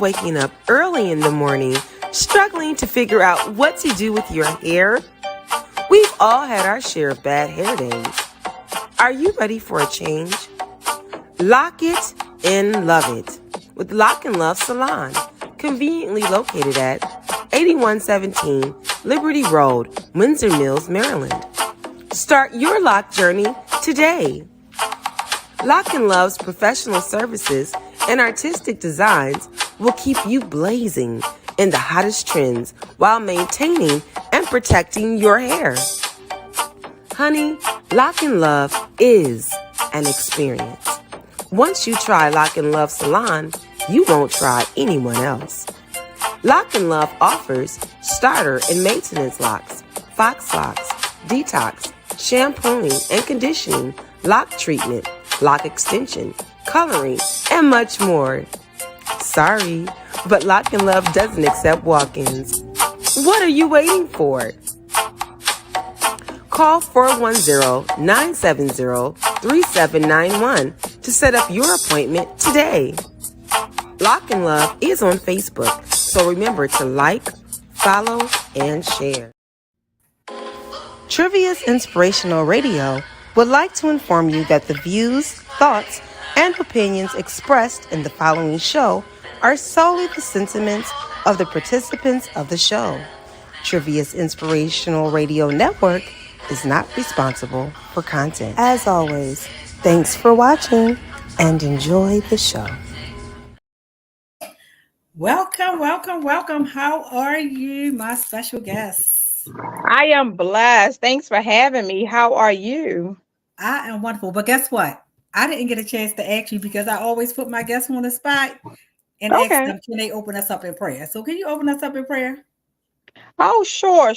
waking up early in the morning, struggling to figure out what to do with your hair? We've all had our share of bad hair days. Are you ready for a change? Lock it and love it with Lock and Love Salon, conveniently located at 8117 Liberty Road, Windsor Mills, Maryland. Start your lock journey today. Lock and Love's professional services and artistic designs will keep you blazing in the hottest trends while maintaining and protecting your hair. Honey, Lock and Love is an experience. Once you try Lock and Love Salon, you won't try anyone else. Lock and Love offers starter and maintenance locks, fox locks, detox, shampooing and conditioning, lock treatment, lock extension, coloring, and much more. Sorry, but Lock and Love doesn't accept walk-ins. What are you waiting for? Call 410-970-3791 to set up your appointment today. Lock and Love is on Facebook, so remember to like, follow, and share. Trivia's Inspirational Radio would like to inform you that the views, thoughts, and opinions expressed in the following show are solely the sentiments of the participants of the show. Trivia's Inspirational Radio Network is not responsible for content. As always, thanks for watching and enjoy the show. Welcome, welcome, welcome. How are you, my special guests? I am blessed. Thanks for having me. How are you? I am wonderful. But guess what? I didn't get a chance to ask you because I always put my guests on the spot and ask them, can they open us up in prayer? So can you open us up in prayer? Oh, sure.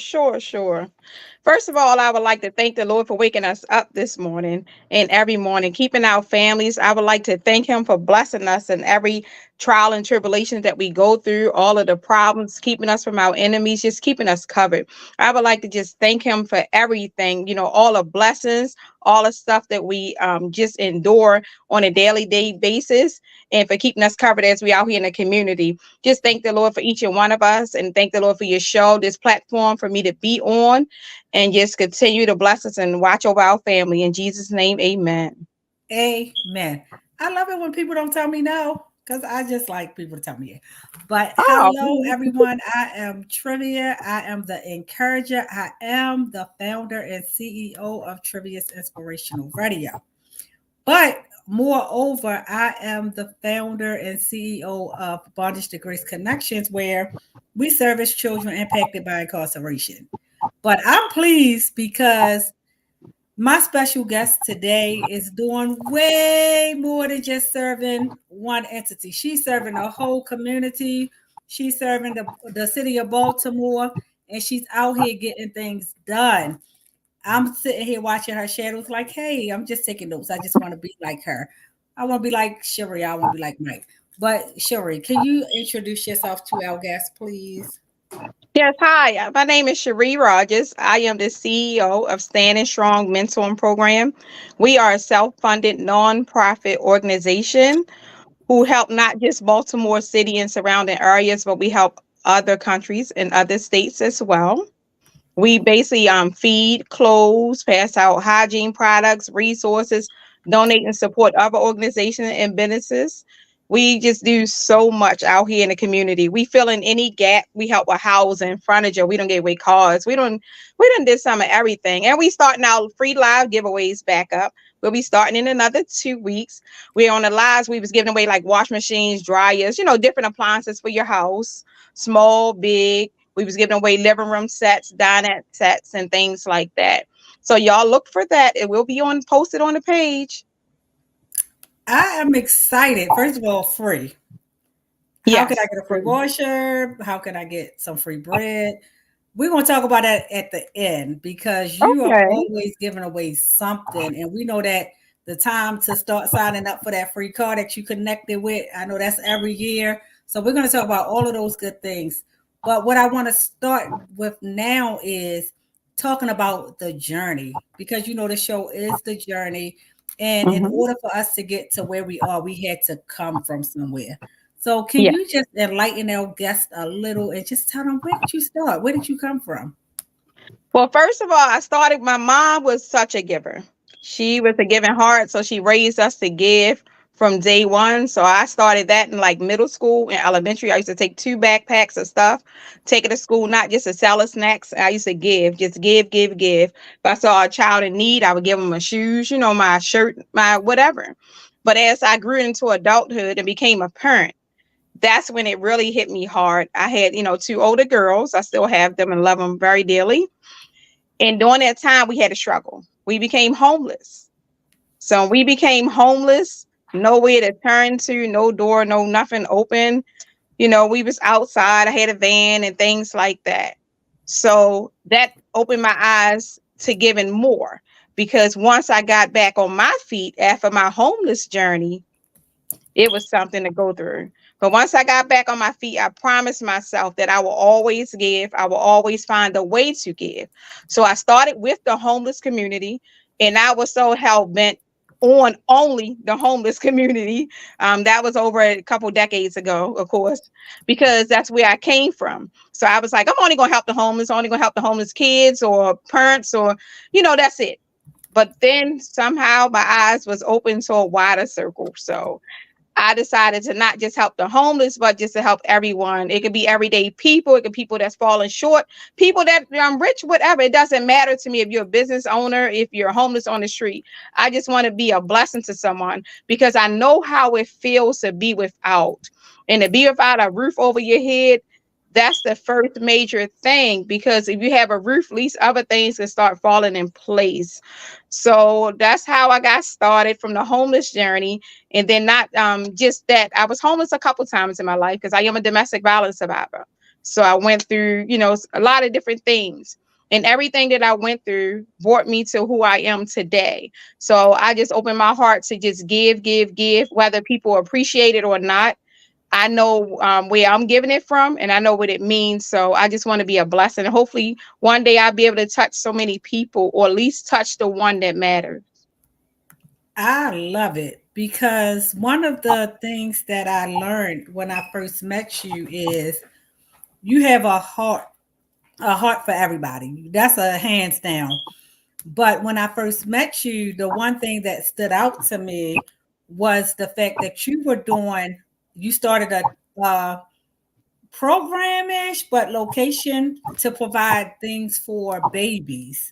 First of all, I would like to thank the Lord for waking us up this morning and every morning, keeping our families. I would like to thank him for blessing us in every trial and tribulation that we go through, all of the problems, keeping us from our enemies, just keeping us covered. I would like to just thank him for everything, all the blessings, all the stuff that we just endure on a daily basis, and for keeping us covered as we out here in the community. Just thank the Lord for each and one of us, and thank the Lord for your show, this platform for me to be on, and just continue to bless us and watch over our family. In Jesus' name, amen. Amen. I love it when people don't tell me no, because I just like people to tell me yeah. But hello, everyone. I am Trivia. I am the encourager. I am the founder and CEO of Trivia's Inspirational Radio. But moreover, I am the founder and CEO of Bondage to Grace Connections, where we service children impacted by incarceration. But I'm pleased because my special guest today is doing way more than just serving one entity. She's serving a whole community. She's serving the city of Baltimore, and she's out here getting things done. I'm sitting here watching her shadows like, hey, I'm just taking notes. I just want to be like her. I want to be like Sheree. I want to be like Mike. But Sheree, can you introduce yourself to our guest, please? Yes, hi. My name is Sherree Rogers. I am the CEO of Standing Strong Mentoring Program. We are a self-funded nonprofit organization who help not just Baltimore City and surrounding areas, but we help other countries and other states as well. We basically feed, clothes, pass out hygiene products, resources, donate and support other organizations and businesses. We just do so much out here in the community. We fill in any gap. We help with housing, furniture. We don't give away cars. We done did some of everything. And we starting our free live giveaways back up. We'll be starting in another 2 weeks. We're on the lives. We was giving away like wash machines, dryers, different appliances for your house, small, big. We was giving away living room sets, dinette sets, and things like that. So y'all look for that. It will be posted on the page. I am excited. First of all, free. How can I get a free washer? How can I get some free bread? We're going to talk about that at the end because you are always giving away something. And we know that the time to start signing up for that free card that you connected with, I know that's every year. So we're going to talk about all of those good things. But what I want to start with now is talking about the journey, because the show is the journey. And in order for us to get to where we are, we had to come from somewhere. So can you just enlighten our guests a little and just tell them, where did you start? Where did you come from? Well, first of all, my mom was such a giver. She was a giving heart, so she raised us to give from day one. So I started that in like middle school and elementary. I used to take 2 backpacks of stuff, take it to school, not just to sell us snacks. I used to give, just give, give, give. If I saw a child in need, I would give them my shoes, my shirt, my whatever. But as I grew into adulthood and became a parent, that's when it really hit me hard. I had, 2 older girls. I still have them and love them very dearly. And during that time, we had a struggle. We became homeless. So we became homeless, nowhere to turn to, no door, no nothing open. We was outside. I had a van and things like that. So that opened my eyes to giving more, because once I got back on my feet after my homeless journey, it was something to go through. But once I got back on my feet, I promised myself that I will always give. I will always find a way to give. So I started with the homeless community, and I was so hell bent on only the homeless community. That was over a couple decades ago, of course, because that's where I came from. So I was like, I'm only going to help the homeless, only going to help the homeless kids or parents, or, that's it. But then somehow my eyes was open to a wider circle. So I decided to not just help the homeless, but just to help everyone. It could be everyday people. It could be people that's falling short, people that rich, whatever. It doesn't matter to me if you're a business owner, if you're homeless on the street. I just want to be a blessing to someone, because I know how it feels to be without. And to be without a roof over your head, that's the first major thing, because if you have a roof, at least other things can start falling in place. So that's how I got started from the homeless journey. And then not just that, I was homeless a couple times in my life because I am a domestic violence survivor. So I went through, a lot of different things. And everything that I went through brought me to who I am today. So I just opened my heart to just give, whether people appreciate it or not. I know where I'm giving it from, and I know what it means. So I just want to be a blessing. And hopefully one day I'll be able to touch so many people, or at least touch the one that matters. I love it, because one of the things that I learned when I first met you is you have a heart for everybody. That's a hands down. But when I first met you, the one thing that stood out to me was the fact that you started a programish, but location to provide things for babies.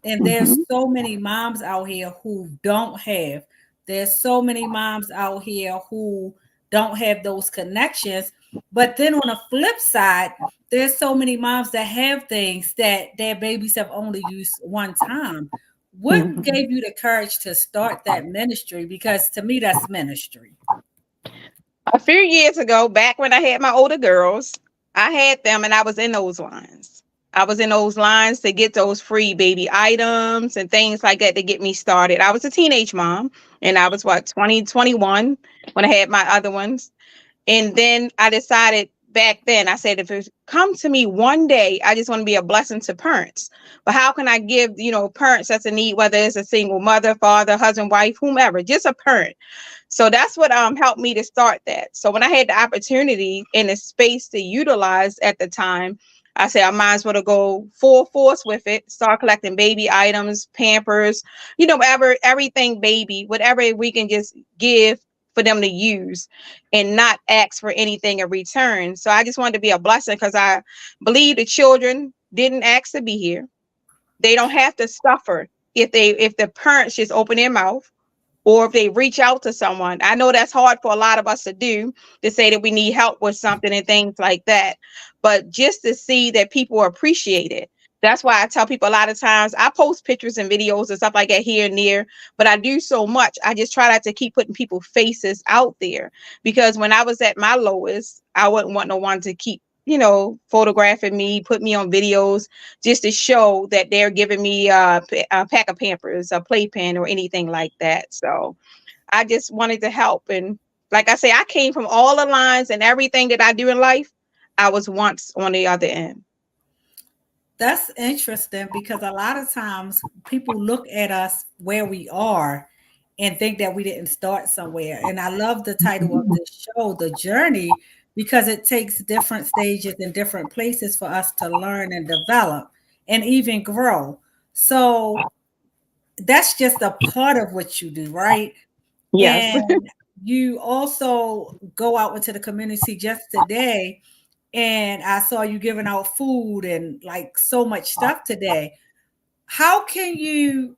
And there's so many moms out here who don't have. There's so many moms out here who don't have those connections. But then on the flip side, there's so many moms that have things that their babies have only used one time. What gave you the courage to start that ministry? Because to me, that's ministry. A few years ago, back when I had my older girls, I had them and I was in those lines. I was in those lines to get those free baby items and things like that to get me started. I was a teenage mom, and I was 21 when I had my other ones. And then I decided back then, I said, if it come to me one day, I just want to be a blessing to parents. But how can I give, parents that's in need, whether it's a single mother, father, husband, wife, whomever, just a parent. So that's what helped me to start that. So when I had the opportunity and the space to utilize at the time, I said I might as well go full force with it, start collecting baby items, Pampers, everything baby, whatever we can just give for them to use and not ask for anything in return. So I just wanted to be a blessing, because I believe the children didn't ask to be here. They don't have to suffer if the parents just open their mouth, or if they reach out to someone. I know that's hard for a lot of us to do, to say that we need help with something and things like that. But just to see that people appreciate it. That's why I tell people a lot of times I post pictures and videos and stuff like that here and there, but I do so much. I just try not to keep putting people's faces out there, because when I was at my lowest, I wouldn't want no one to keep, photographing me, put me on videos just to show that they're giving me a pack of Pampers, a playpen, or anything like that. So I just wanted to help. And like I say, I came from all the lines, and everything that I do in life, I was once on the other end. That's interesting, because a lot of times people look at us where we are and think that we didn't start somewhere. And I love the title of this show, The Journey, because it takes different stages and different places for us to learn and develop and even grow. So that's just a part of what you do, right? Yes. And you also go out into the community just today, and I saw you giving out food and like so much stuff today. How can you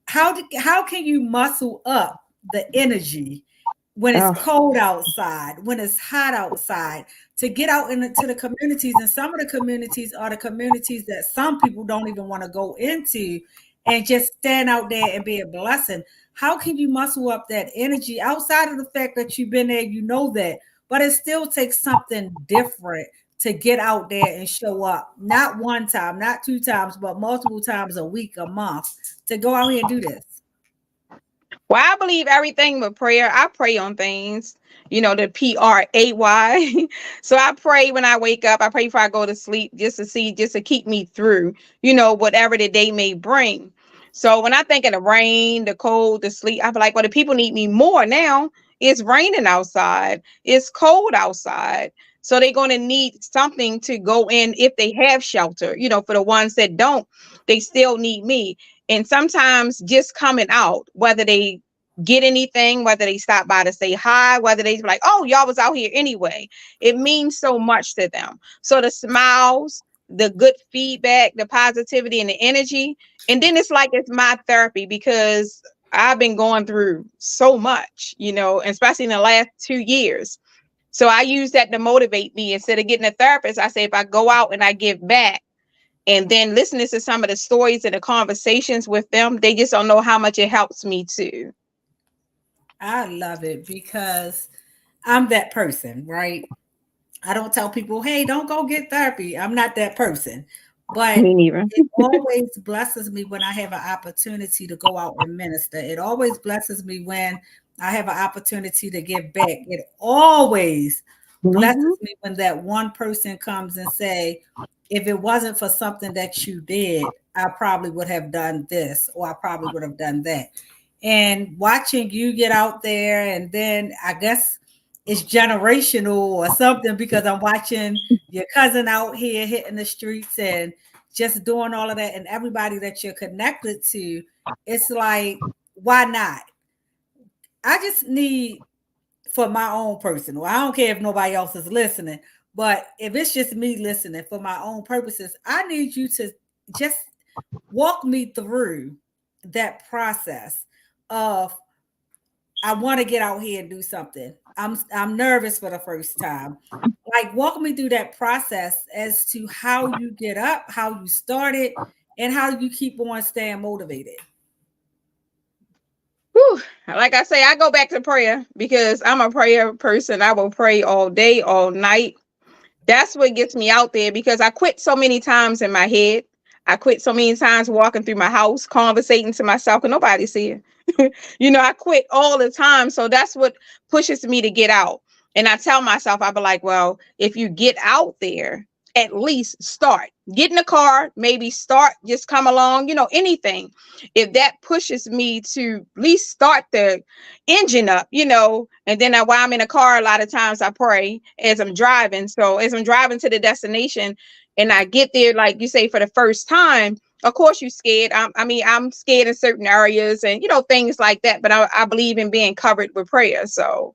how can you muscle up the energy when it's cold outside, when it's hot outside, to get out into the communities? And some of the communities are the communities that some people don't even want to go into, and just stand out there and be a blessing. How can you muscle up that energy outside of the fact that you've been there, you know that, but it still takes something different to get out there and show up, not one time, not two times, but multiple times a week, a month, to go out here and do this? Well, I believe everything but prayer. I pray on things, the PRAY. So I pray when I wake up. I pray before I go to sleep, just to keep me through, whatever the day may bring. So when I think of the rain, the cold, the sleet, I feel like, well, the people need me more now. It's raining outside. It's cold outside. So they're going to need something to go in if they have shelter. For the ones that don't, they still need me. And sometimes just coming out, whether they get anything, whether they stop by to say hi, whether they be like, oh, y'all was out here anyway, it means so much to them. So the smiles, the good feedback, the positivity and the energy. And then it's like it's my therapy, because I've been going through so much, especially in the last 2 years. So I use that to motivate me. Instead of getting a therapist, I say, if I go out and I give back, and then listening to some of the stories and the conversations with them, they just don't know how much it helps me too. I love it, because I'm that person, right? I don't tell people, hey, don't go get therapy. I'm not that person. But me neither. It always blesses me when I have an opportunity to go out and minister. It always blesses me when I have an opportunity to give back. It always blesses me when that one person comes and say, if it wasn't for something that you did, I probably would have done this, or I probably would have done that. And watching you get out there, and then I guess it's generational or something, because I'm watching your cousin out here hitting the streets and just doing all of that, and everybody that you're connected to. It's like, why not? I just need, for my own personal, I don't care if nobody else is listening, but if it's just me listening for my own purposes, I need you to just walk me through that process of, I want to get out here and do something. I'm nervous for the first time. Like, walk me through that process as to how you get up, how you started, and how you keep on staying motivated. Whew. Like I say, I go back to prayer, because I'm a prayer person. I will pray all day, all night. That's what gets me out there, because I quit so many times in my head. I quit so many times walking through my house, conversating to myself, and nobody see it. I quit all the time. So that's what pushes me to get out. And I tell myself, I be like, well, if you get out there, at least start. Get in the car, maybe start, just come along, anything. If that pushes me to at least start the engine up, and then while I'm in a car, a lot of times I pray as I'm driving. So as I'm driving to the destination and I get there, like you say, for the first time, of course you're scared. I'm scared in certain areas and, things like that. But I believe in being covered with prayer. So,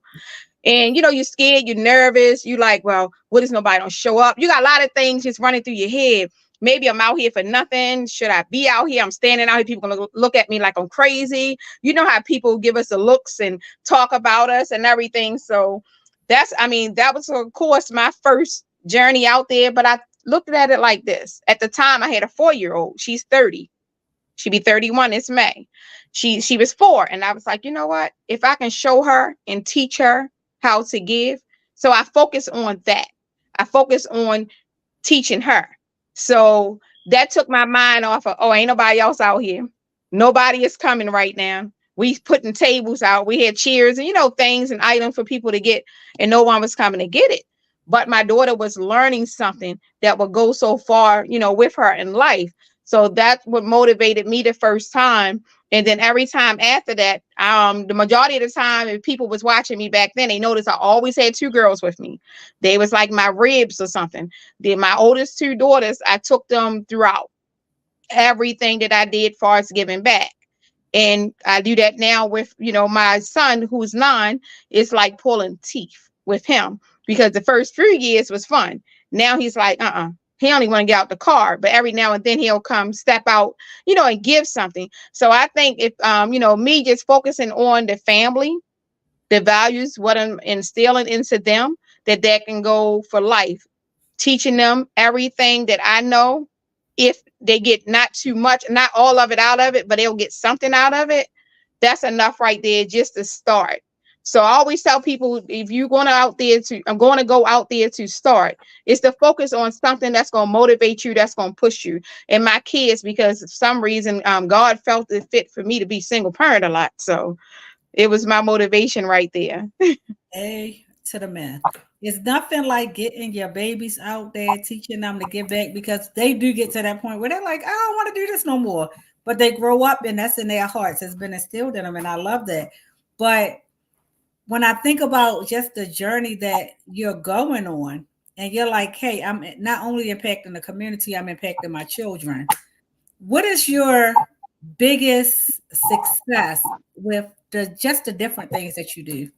and, you're scared, you're nervous. You like, well, what if nobody don't show up? You got a lot of things just running through your head. Maybe I'm out here for nothing. Should I be out here? I'm standing out here. People going to look at me like I'm crazy. You know how people give us the looks and talk about us and everything. So that was, of course, my first journey out there. But I looked at it like this. At the time, I had a 4-year-old. She's 30. She'll be 31 this May. She was 4. And I was like, you know what? If I can show her and teach her how to give. So I focus on that. I focus on teaching her. So that took my mind off of, ain't nobody else out here. Nobody is coming right now. We putting tables out. We had chairs and, things and items for people to get, and no one was coming to get it. But my daughter was learning something that would go so far, with her in life. So that's what motivated me the first time. And then every time after that, the majority of the time, if people was watching me back then, they noticed I always had 2 girls with me. They was like my ribs or something. Then my oldest 2 daughters, I took them throughout everything that I did far as giving back. And I do that now with, my son who's 9. It's like pulling teeth with him, because the first few years was fun. Now he's like, he only want to get out the car, but every now and then he'll come step out, and give something. So I think if, me just focusing on the family, the values, what I'm instilling into them, that can go for life, teaching them everything that I know. If they get not too much, not all of it out of it, but they'll get something out of it, that's enough right there just to start. So I always tell people, if you're going to go out there to start, is to focus on something that's going to motivate you, that's going to push you. And my kids, because for some reason, God felt it fit for me to be single parent a lot. So it was my motivation right there. A to the man. It's nothing like getting your babies out there, teaching them to give back, because they do get to that point where they're like, I don't want to do this no more. But they grow up and that's in their hearts. It's been instilled in them. And I love that. But when I think about just the journey that you're going on, and you're like, hey, I'm not only impacting the community, I'm impacting my children. What is your biggest success with the different things that you do?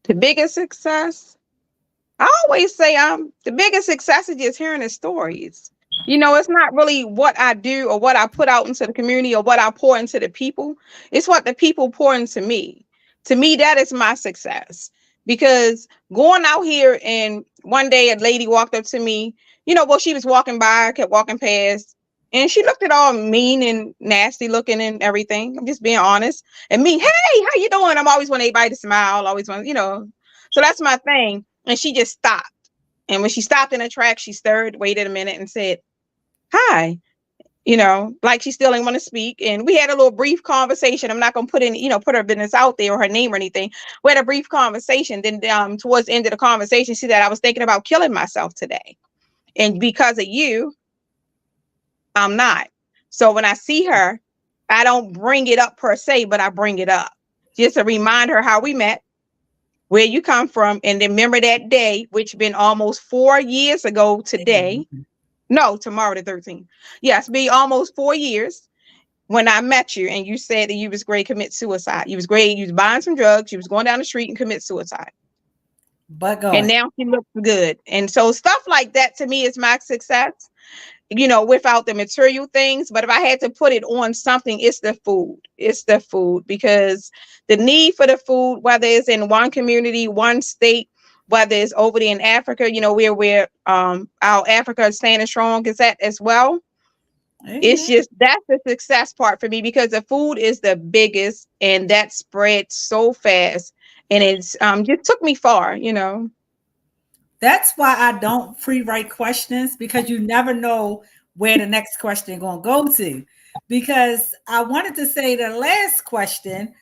The biggest success, I always say the biggest success is just hearing the stories. It's not really what I do or what I put out into the community or what I pour into the people. It's what the people pour into me. To me, that is my success. Because going out here, and one day a lady walked up to me, she was walking by, kept walking past, and she looked at all mean and nasty looking and everything. I'm just being honest. And me, hey, how you doing? I'm always want everybody to smile, always want, So that's my thing. And she just stopped. And when she stopped in her track, she stirred, waited a minute and said, hi, like she still didn't want to speak. And we had a little brief conversation. I'm not going to put her business out there or her name or anything. We had a brief conversation. Then towards the end of the conversation, she said, I was thinking about killing myself today. And because of you, I'm not. So when I see her, I don't bring it up per se, but I bring it up just to remind her how we met, where you come from, and then remember that day, which been almost 4 years ago today. No, tomorrow the 13th. Yes, be almost 4 years when I met you, and you said that you was great to commit suicide. You was great. You was buying some drugs. You was going down the street and commit suicide. But God. And now she looks good. And so stuff like that to me is my success. Without the material things. But if I had to put it on something, it's the food. It's the food, because the need for the food, whether it's in one community, one state, whether it's over there in Africa, where our Africa is standing strong is at as well. Amen. It's just, that's the success part for me, because the food is the biggest, and that spread so fast, and it's just took me far, That's why I don't pre-write questions, because you never know where the next question is going to go to. Because I wanted to say the last question,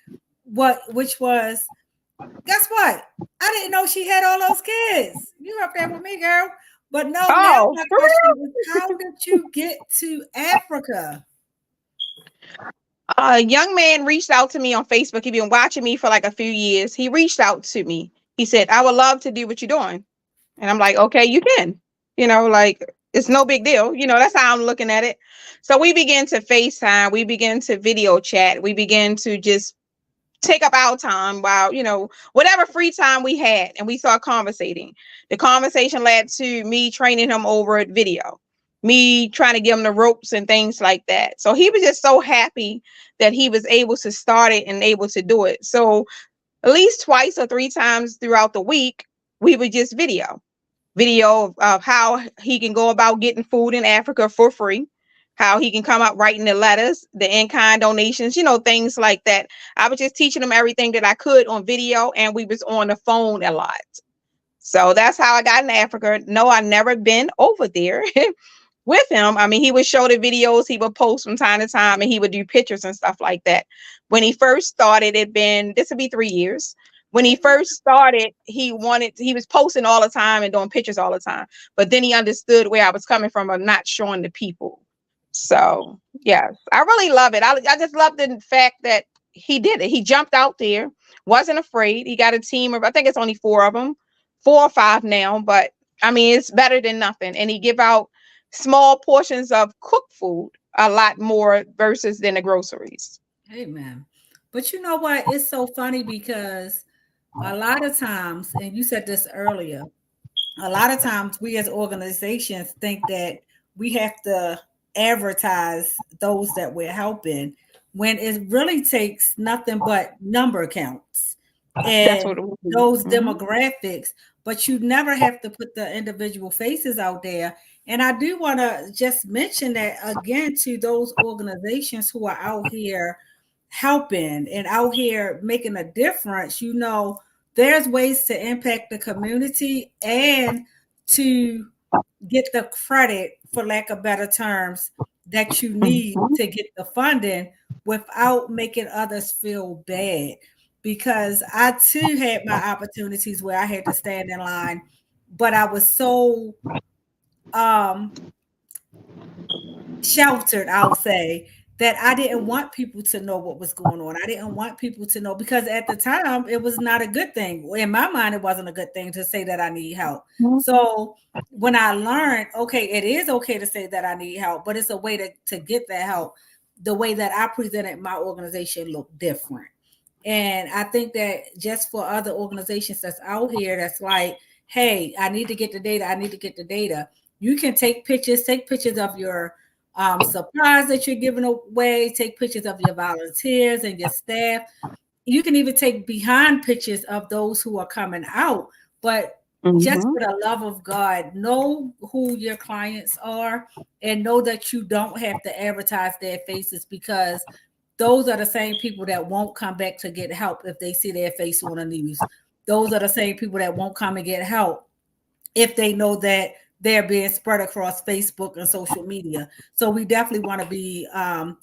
which was, guess what? I didn't know she had all those kids. You up there with me, girl. But no, now my question was, how did you get to Africa? A young man reached out to me on Facebook. He'd been watching me for like a few years. He reached out to me. He said, I would love to do what you're doing. And I'm like, okay, you can, it's no big deal. That's how I'm looking at it. So we began to FaceTime. We began to video chat. We began to just take up our time while, whatever free time we had. And we started conversating. The conversation led to me training him over video, me trying to give him the ropes and things like that. So he was just so happy that he was able to start it and able to do it. So at least 2 or 3 times throughout the week, we would just video of how he can go about getting food in Africa for free, how he can come out writing the letters, the in-kind donations, things like that. I was just teaching him everything that I could on video, and we was on the phone a lot. So that's how I got in Africa. No, I've never been over there with him. I mean, he would show the videos, he would post from time to time, and he would do pictures and stuff like that. When he first started, this would be 3 years. When he first started, he was posting all the time and doing pictures all the time. But then he understood where I was coming from of not showing the people. So yes, I really love it. I just love the fact that he did it. He jumped out there, wasn't afraid. He got a team of, I think it's only 4 of them, 4 or 5 now, but I mean, it's better than nothing. And he give out small portions of cooked food a lot more versus than the groceries. Amen. But you know what? It's so funny because a lot of times, and you said this earlier, a lot of times we as organizations think that we have to advertise those that we're helping when it really takes nothing but number counts That's and what it was. those demographics, but you never have to put the individual faces out there. And I do want to just mention that again to those organizations who are out here helping and out here making a difference. You know, there's ways to impact the community and to get the credit, for lack of better terms, that you need to get the funding without making others feel bad. Because I too had my opportunities where I had to stand in line, but I was so sheltered, I'll say, that I didn't want people to know what was going on. I didn't want people to know because at the time it was not a good thing. In my mind, it wasn't a good thing to say that I need help. So when I learned, okay, it is okay to say that I need help, but it's a way to get that help. The way that I presented my organization looked different. And I think that just for other organizations that's out here, that's like, hey, I need to get the data. I need to get the data. You can take pictures of your supplies that you're giving away, take pictures of your volunteers and your staff. You can even take behind pictures of those who are coming out, but just for the love of God, know who your clients are and know that you don't have to advertise their faces, because those are the same people that won't come back to get help if they see their face on the news. Those are the same people that won't come and get help if they know that they're being spread across Facebook and social media. So we definitely want to be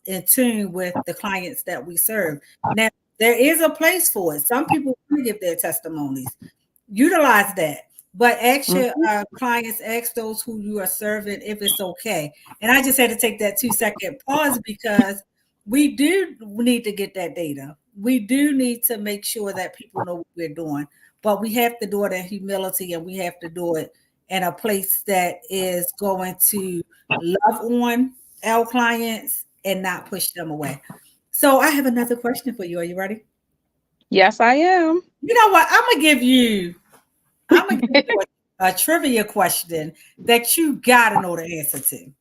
in tune with the clients that we serve. Now, there is a place for it. Some people want to give their testimonies. Utilize that. But ask your clients, ask those who you are serving if it's okay. And I just had to take that 2-second pause because we do need to get that data. We do need to make sure that people know what we're doing. But we have to do it in humility, and we have to do it in a place that is going to love on our clients and not push them away. So I have another question for you. Are you ready? Yes, I am. You know what? I'm gonna give you a trivia question that you gotta know the answer to.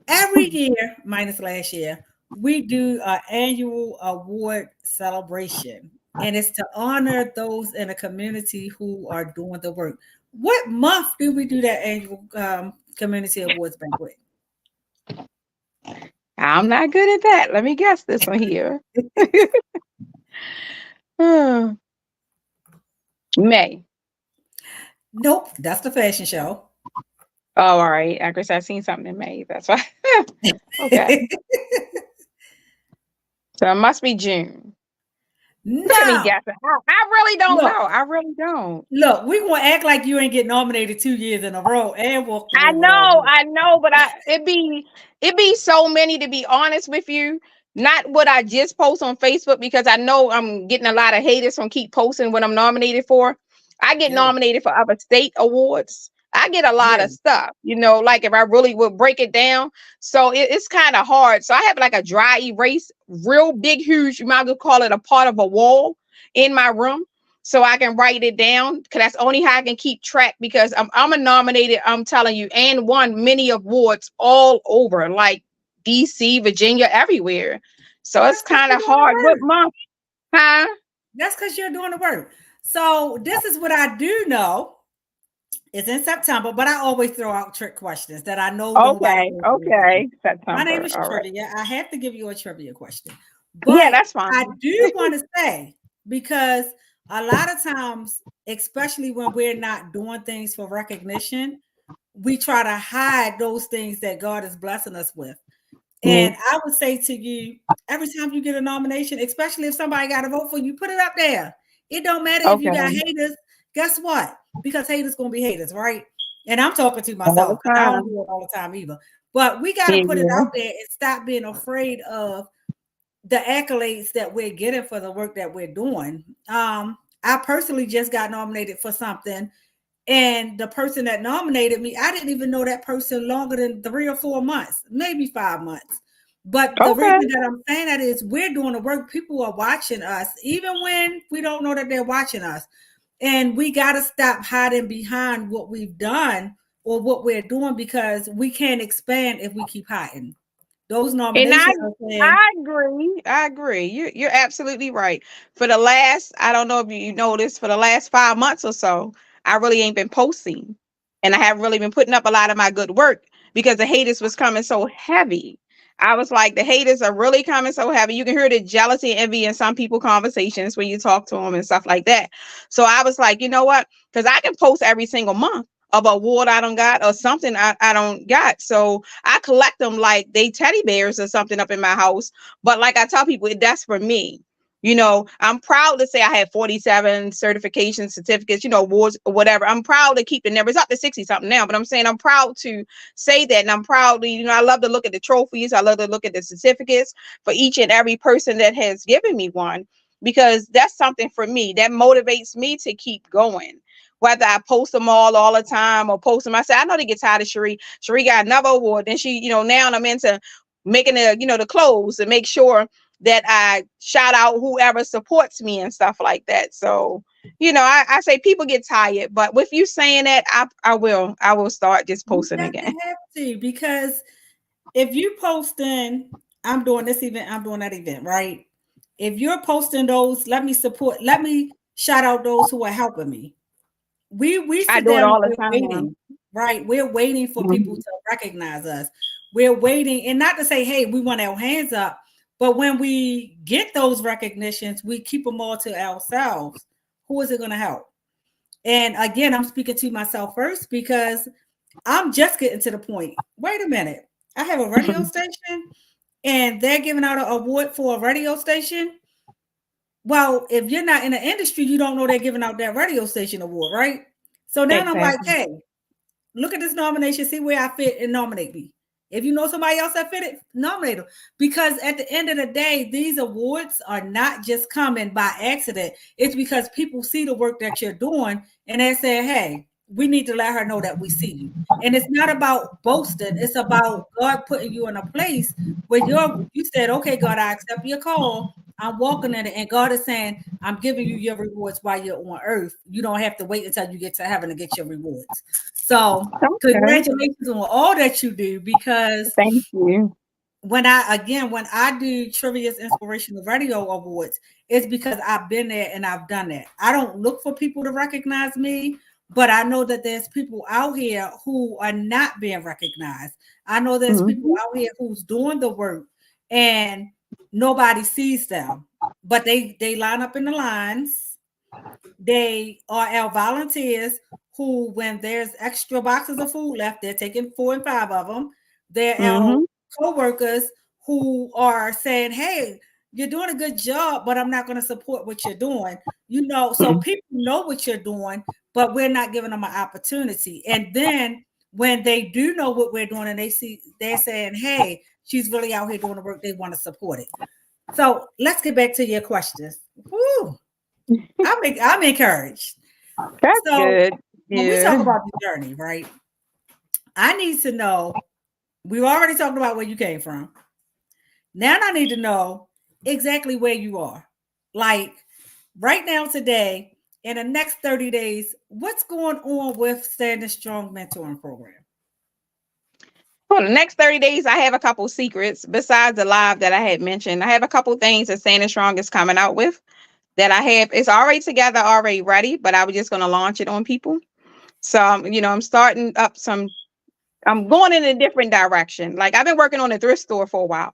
Every year, minus last year, we do an annual award celebration, and it's to honor those in the community who are doing the work. What month do we do that annual community awards banquet? I'm not good at that. Let me guess this one here. May. Nope, that's the fashion show. Oh, all right. I guess I've seen something in May. That's why. Okay. So it must be June. No. Let me guess. I really don't know. I really don't. Look, we gonna act like you ain't get nominated 2 years in a row and walk. I know, but it be so many, to be honest with you. Not what I just post on Facebook, because I know I'm getting a lot of haters from keep posting what I'm nominated for. I get nominated for other state awards. I get a lot of stuff, like if I really would break it down. So it's kind of hard. So I have like a dry erase, real big, huge, you might as well call it a part of a wall in my room, so I can write it down, because that's only how I can keep track, because I'm a nominated, I'm telling you, and won many awards all over, like DC, Virginia, everywhere. So it's kind of hard. What month? Huh? That's because you're doing the work. So this is what I do know. It's in September, but I always throw out trick questions that I know. Okay. September. My name is Trivia. Right. I have to give you a trivia question. But yeah, that's fine. I do want to say, because a lot of times, especially when we're not doing things for recognition, we try to hide those things that God is blessing us with. And I would say to you, every time you get a nomination, especially if somebody got to vote for you, put it up there. It don't matter if you got haters. Guess what? Because haters gonna be haters, right? And I'm talking to myself because I don't do it all the time either. But we got to put it out there and stop being afraid of the accolades that we're getting for the work that we're doing. I personally just got nominated for something, and the person that nominated me, I didn't even know that person longer than 3 or 4 months, maybe 5 months. But the reason that I'm saying that is we're doing the work. People are watching us, even when we don't know that they're watching us. And we got to stop hiding behind what we've done or what we're doing, because we can't expand if we keep hiding. Those nominations. And I agree. You're absolutely right. For the last, I don't know if you noticed, for the last 5 months or so, I really ain't been posting, and I haven't really been putting up a lot of my good work because the haters was coming so heavy. I was like, the haters are really coming so heavy. You can hear the jealousy and envy in some people conversations when you talk to them and stuff like that. So I was like, you know what? Because I can post every single month of an award I don't got or something I don't got. So I collect them like they teddy bears or something up in my house. But like I tell people, that's for me. You know, I'm proud to say I had 47 certifications, certificates, awards or whatever. I'm proud to keep the numbers up to 60 something now, but I'm saying I'm proud to say that. And I'm proud to, I love to look at the trophies. I love to look at the certificates for each and every person that has given me one, because that's something for me that motivates me to keep going. Whether I post them all the time or post them, I say, I know they get tired of Sheree. Sheree got another award. Then she, now I'm into making the clothes and make sure that I shout out whoever supports me and stuff like that. So, I say people get tired, but with you saying that, I will start just posting again. Have to, because if you posting, I'm doing this event, I'm doing that event, right? If you're posting those, let me shout out those who are helping me. We sit down all the time, waiting, right? We're waiting for people to recognize us. We're waiting, and not to say, hey, we want our hands up. But when we get those recognitions, we keep them all to ourselves. Who is it going to help? And again, I'm speaking to myself first, because I'm just getting to the point. Wait a minute. I have a radio station and they're giving out an award for a radio station. Well, if you're not in the industry, you don't know they're giving out that radio station award, right? So now I'm like, hey, look at this nomination, see where I fit and nominate me. If you know somebody else that fit it, nominate them. Because at the end of the day, these awards are not just coming by accident. It's because people see the work that you're doing and they say, hey, we need to let her know that we see you. And it's not about boasting. It's about God putting you in a place where you said, okay, God, I accept your call. I'm walking in it. And God is saying, I'm giving you your rewards while you're on earth. You don't have to wait until you get to heaven to get your rewards. So congratulations on all that you do, because thank you. When I do Trivia's Inspirational Radio Awards, it's because I've been there and I've done that. I don't look for people to recognize me, but I know that there's people out here who are not being recognized. I know there's people out here who's doing the work and nobody sees them, but they line up in the lines. They are our volunteers who, when there's extra boxes of food left, they're taking 4 and 5 of them. They're our co-workers who are saying, hey, you're doing a good job, but I'm not going to support what you're doing. So people know what you're doing, but we're not giving them an opportunity. And then when they do know what we're doing and they're saying, hey, she's really out here doing the work, they want to support it. So let's get back to your questions. Woo. I'm encouraged. That's good. When we talk about the journey, right? I need to know, we've already talked about where you came from. Now I need to know exactly where you are. Like right now, today, in the next 30 days, what's going on with Standing Strong Mentoring Program? For the next 30 days, I have a couple secrets besides the live that I had mentioned. I have a couple things that Standing Strong is coming out with that I have. It's already together, already ready, but I was just going to launch it on people. So, I'm starting up I'm going in a different direction. Like I've been working on a thrift store for a while.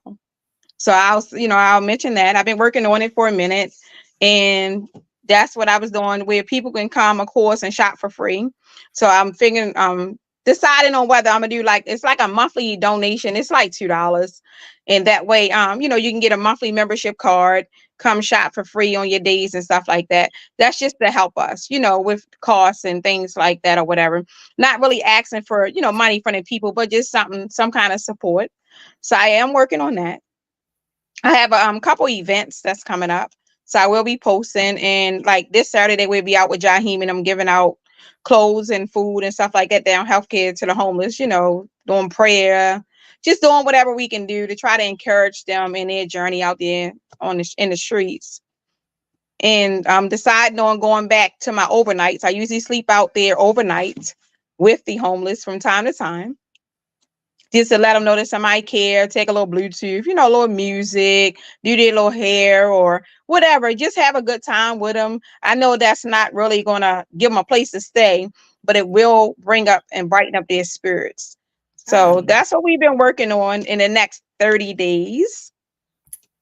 So I'll mention that. I've been working on it for a minute, and that's what I was doing, where people can come, of course, and shop for free. So I'm figuring, deciding on whether I'm gonna do it's like a monthly donation. It's like $2. And that way, you can get a monthly membership card come shop for free on your days and stuff like that. That's just to help us, with costs and things like that or whatever. Not really asking for, money from the people, but just some kind of support. So I am working on that. I have a couple events that's coming up. So I will be posting, and like this Saturday we'll be out with Jaheim and I'm giving out clothes and food and stuff like that down healthcare to the homeless, doing prayer, just doing whatever we can do to try to encourage them in their journey out there in the streets. And I'm deciding on going back to my overnights. I usually sleep out there overnight with the homeless from time to time, just to let them know that somebody care, take a little Bluetooth, a little music, do their little hair or whatever. Just have a good time with them. I know that's not really going to give them a place to stay, but it will bring up and brighten up their spirits. So that's what we've been working on in the next 30 days.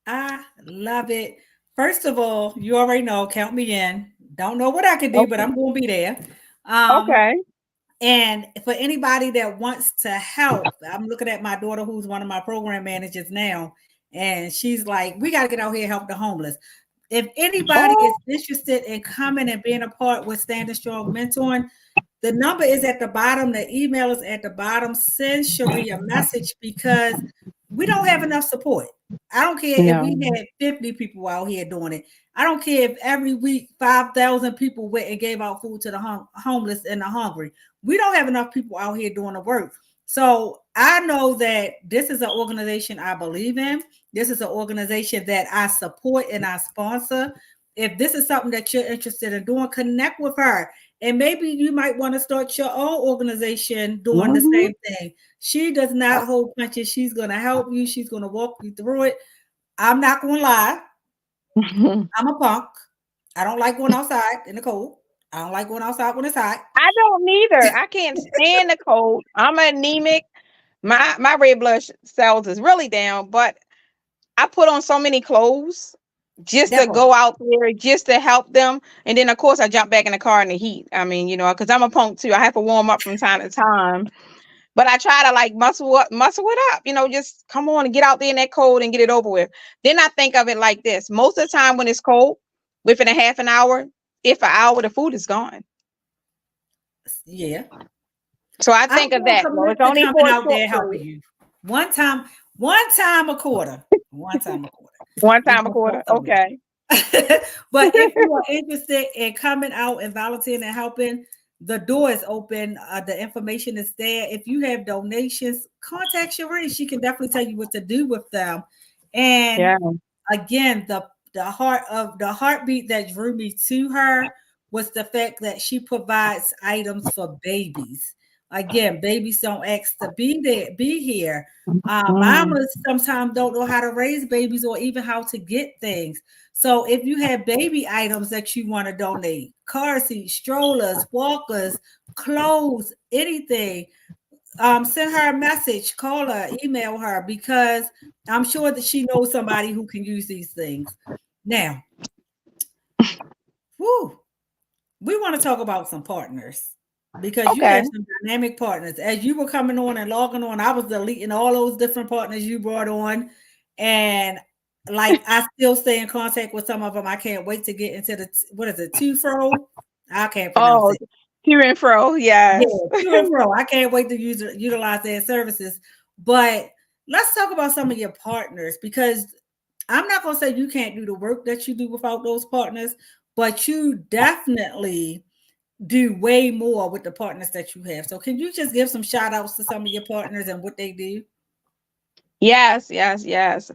I love it. First of all, you already know, count me in. Don't know what I can do, but I'm going to be there. Okay. And for anybody that wants to help, I'm looking at my daughter, who's one of my program managers now, and she's like, we got to get out here and help the homeless. If anybody is interested in coming and being a part with Standing Strong Mentoring, the number is at the bottom. The email is at the bottom. Send Sheree a message because we don't have enough support. I don't care if we had 50 people out here doing it. I don't care if every week 5,000 people went and gave out food to the homeless and the hungry. We don't have enough people out here doing the work. So I know that this is an organization I believe in. This is an organization that I support and I sponsor. If this is something that you're interested in doing, connect with her. And maybe you might want to start your own organization doing the same thing. She does not hold punches. She's going to help you. She's going to walk you through it. I'm not going to lie. I'm a punk. I don't like going outside in the cold. I don't like going outside when it's hot. I don't either. I can't stand the cold. I'm anemic. My red blood cells is really down, but I put on so many clothes just to go out there, just to help them. And then, of course, I jump back in the car in the heat. I mean, because I'm a punk too. I have to warm up from time to time. But I try to like muscle it up, just come on and get out there in that cold and get it over with. Then I think of it like this. Most of the time when it's cold, within a half an hour, if an hour, the food is gone. Yeah. So I think of that. Well, it's only coming out there helping you. One time a quarter. One time a quarter. Okay. But if you are interested in coming out and volunteering and helping, the door is open. The information is there. If you have donations, contact Sheree. She can definitely tell you what to do with them. And again, the heartbeat that drew me to her was the fact that she provides items for babies. Again, babies don't ask to be here. Mamas sometimes don't know how to raise babies or even how to get things. So if you have baby items that you want to donate, car seats, strollers, walkers, clothes, anything, send her a message, call her, email her, because I'm sure that she knows somebody who can use these things. Now, we want to talk about some partners. Because you have some dynamic partners. As you were coming on and logging on, I was deleting all those different partners you brought on. And like, I still stay in contact with some of them. I can't wait to get into the to-fro? I can't pronounce it. To and fro, yes. Yeah, to and fro. I can't wait to utilize their services. But let's talk about some of your partners, because I'm not going to say you can't do the work that you do without those partners, but you definitely do way more with the partners that you have. So can you just give some shout outs to some of your partners and what they do? Yes.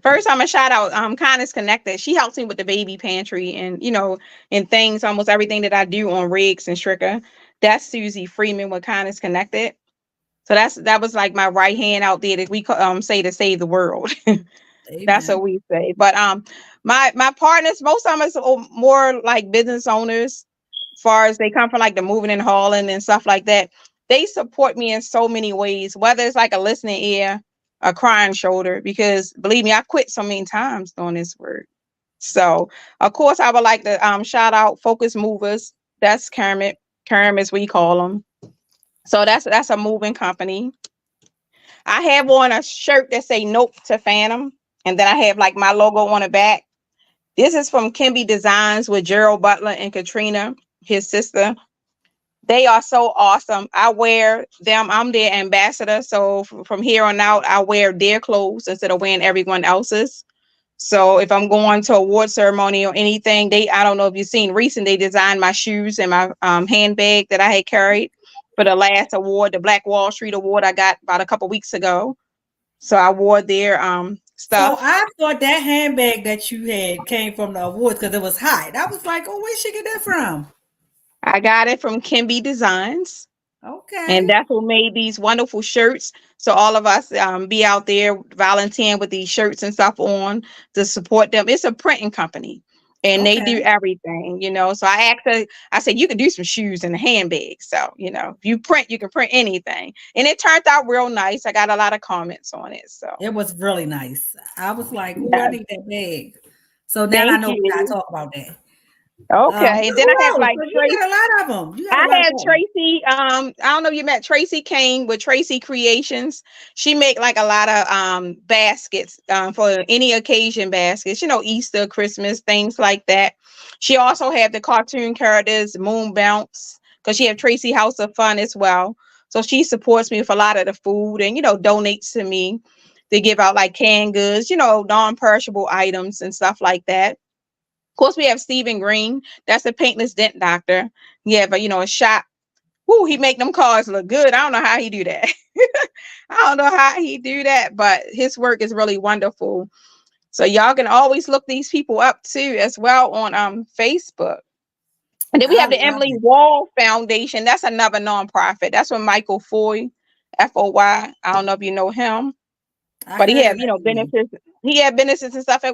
First, I'm a shout out Kindness Connected. She helps me with the baby pantry and and things, almost everything that I do on Riggs and Stricker. That's Susie Freeman with Kindness Connected. So that was like my right hand out there that we say to save the world. That's what we say. But my partners, most of them is more like business owners. Far as they come from like the moving and hauling and stuff like that, they support me in so many ways, whether it's like a listening ear, a crying shoulder, because believe me, I've quit so many times doing this work. So of course I would like to shout out Focus Movers. That's Kermit is we call them. So that's a moving company. I have on a shirt that say nope to Phantom, and then I have like my logo on the back. This is from Kimby Designs with Gerald Butler and Katrina, his sister. They are so awesome. I wear them. I'm their ambassador. So from here on out, I wear their clothes instead of wearing everyone else's. So if I'm going to award ceremony or anything, I don't know if you've seen recent, they designed my shoes and my handbag that I had carried for the last award, the Black Wall Street Award I got about a couple weeks ago. So I wore their stuff. So I thought that handbag that you had came from the awards because it was hot. I was like, oh, where'd she get that from? I got it from Kimby Designs. Okay. And that's who made these wonderful shirts. So all of us be out there volunteering with these shirts and stuff on to support them. It's a printing company and they do everything, you know. So I asked her, I said, you could do some shoes and a handbag. So, you know, if you print, you can print anything. And it turned out real nice. I got a lot of comments on it. So it was really nice. I was like, oh, I need that bag. So now I know we got to talk about that. Okay, and then I have like Tracy, a lot of them. I had Tracy. I don't know if you met Tracy Kane with Tracy Creations. She make like a lot of baskets for any occasion baskets. You know, Easter, Christmas, things like that. She also had the cartoon characters, Moon Bounce, because she have Tracy House of Fun as well. So she supports me with a lot of the food and donates to me. They give out like canned goods, non-perishable items and stuff like that. Of course, we have Stephen Green. That's a paintless dent doctor. Yeah, but a shop. Woo, he make them cars look good. I don't know how he do that. I don't know how he do that, but his work is really wonderful. So y'all can always look these people up too, as well on Facebook. And then we have the Emily Wall Foundation. That's another nonprofit. That's from Michael Foy, Foy. I don't know if you know him, but he have benefits. He had businesses and stuff